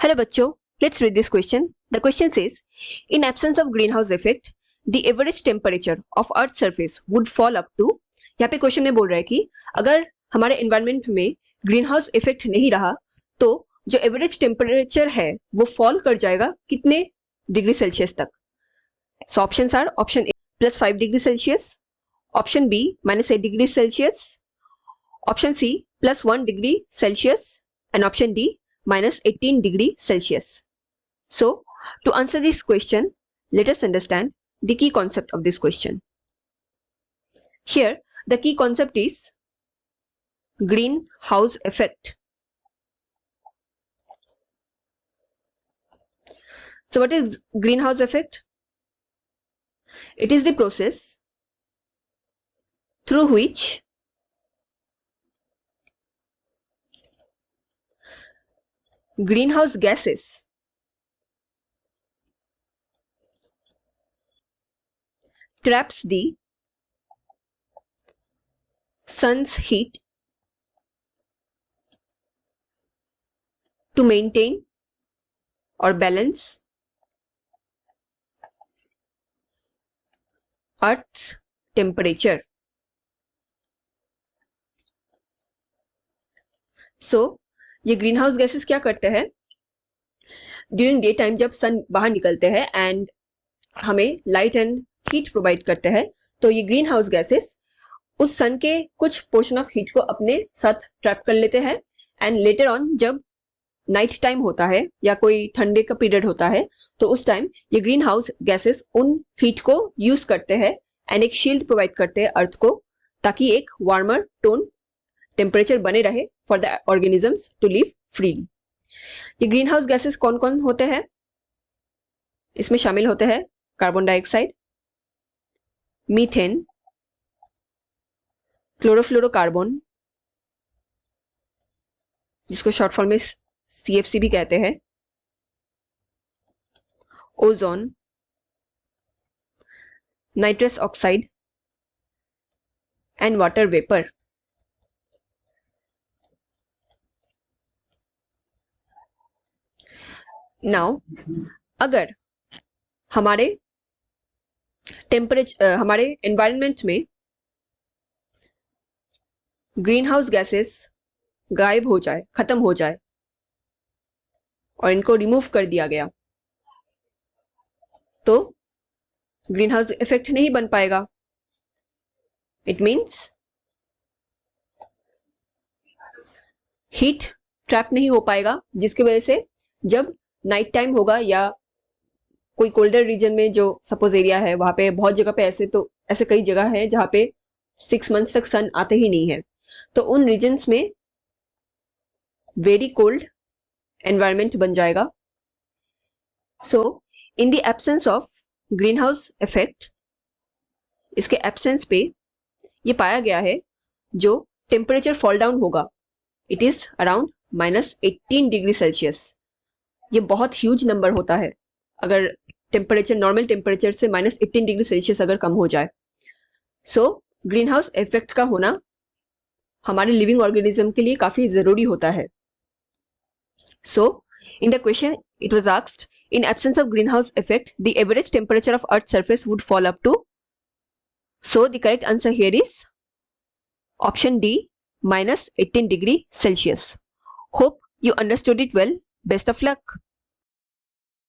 Hello बच्चों, let's read this question. The question says, in absence of greenhouse effect, the average temperature of Earth's surface would fall up to. यहाँ पे question में बोल रहा है कि अगर हमारे एनवायरनमेंट में ग्रीन हाउस इफेक्ट नहीं रहा तो जो एवरेज टेम्परेचर है वो फॉल कर जाएगा कितने डिग्री सेल्सियस तक. So options are option A +5 degree Celsius, option B -8 degree Celsius, option C +1 degree Celsius and option D -18 degree Celsius. So, to answer this question, let us understand the key concept of this question. Here, the key concept is greenhouse effect. So, what is greenhouse effect? It is the process through which greenhouse gases traps the sun's heat to maintain or balance Earth's temperature. So, ये green house gases क्या करते हैं? During day time जब सन बाहर निकलते हैं and हमें light and heat provide करते हैं, तो ये ग्रीन हाउस गैसेस उस सन के कुछ पोर्शन ऑफ हीट को अपने साथ ट्रैप कर लेते हैं एंड लेटर ऑन जब नाइट टाइम होता है या कोई ठंडे का पीरियड होता है तो उस टाइम ये ग्रीन हाउस गैसेस उन हीट को यूज करते हैं एंड एक शील्ड प्रोवाइड करते हैं अर्थ को, ताकि एक वार्मर टोन टेम्परेचर बने रहे for the organisms to live freely. ये ग्रीन हाउस गैसेस कौन कौन होते हैं? इसमें शामिल होते हैं कार्बन डाइऑक्साइड, मीथेन, क्लोरोफ्लोरोकार्बन जिसको शॉर्ट फॉर्म में CFC भी कहते हैं, ozone, nitrous oxide and water vapour. Now अगर हमारे हमारे एनवायरनमेंट में ग्रीन हाउस गैसेस गायब हो जाए, खत्म हो जाए और इनको रिमूव कर दिया गया तो ग्रीन हाउस इफेक्ट नहीं बन पाएगा. इट मीन्स हीट ट्रैप नहीं हो पाएगा, जिसकी वजह से जब नाइट टाइम होगा या कोई कोल्डर रीजन में जो सपोज एरिया है वहां पे बहुत जगह पे ऐसे कई जगह है जहां पे 6 मंथ्स तक सन आते ही नहीं है, तो उन रीजन्स में वेरी कोल्ड एनवायरनमेंट बन जाएगा. So in the absence of green house effect, इसके एब्सेंस पे ये पाया गया है जो टेम्परेचर फॉल डाउन होगा it is around -18 degree Celsius. ये बहुत ह्यूज नंबर होता है अगर टेम्परेचर नॉर्मल टेम्परेचर से -18 डिग्री सेल्सियस अगर कम हो जाए. सो ग्रीन हाउस इफेक्ट का होना हमारे लिविंग ऑर्गेनिज्म के लिए काफी जरूरी होता है. So in the question it was asked, in absence of green house effect the average temperature of earth surface would fall up to. So the correct answer here is option D -18 degree Celsius. Hope you understood it well. Best of luck.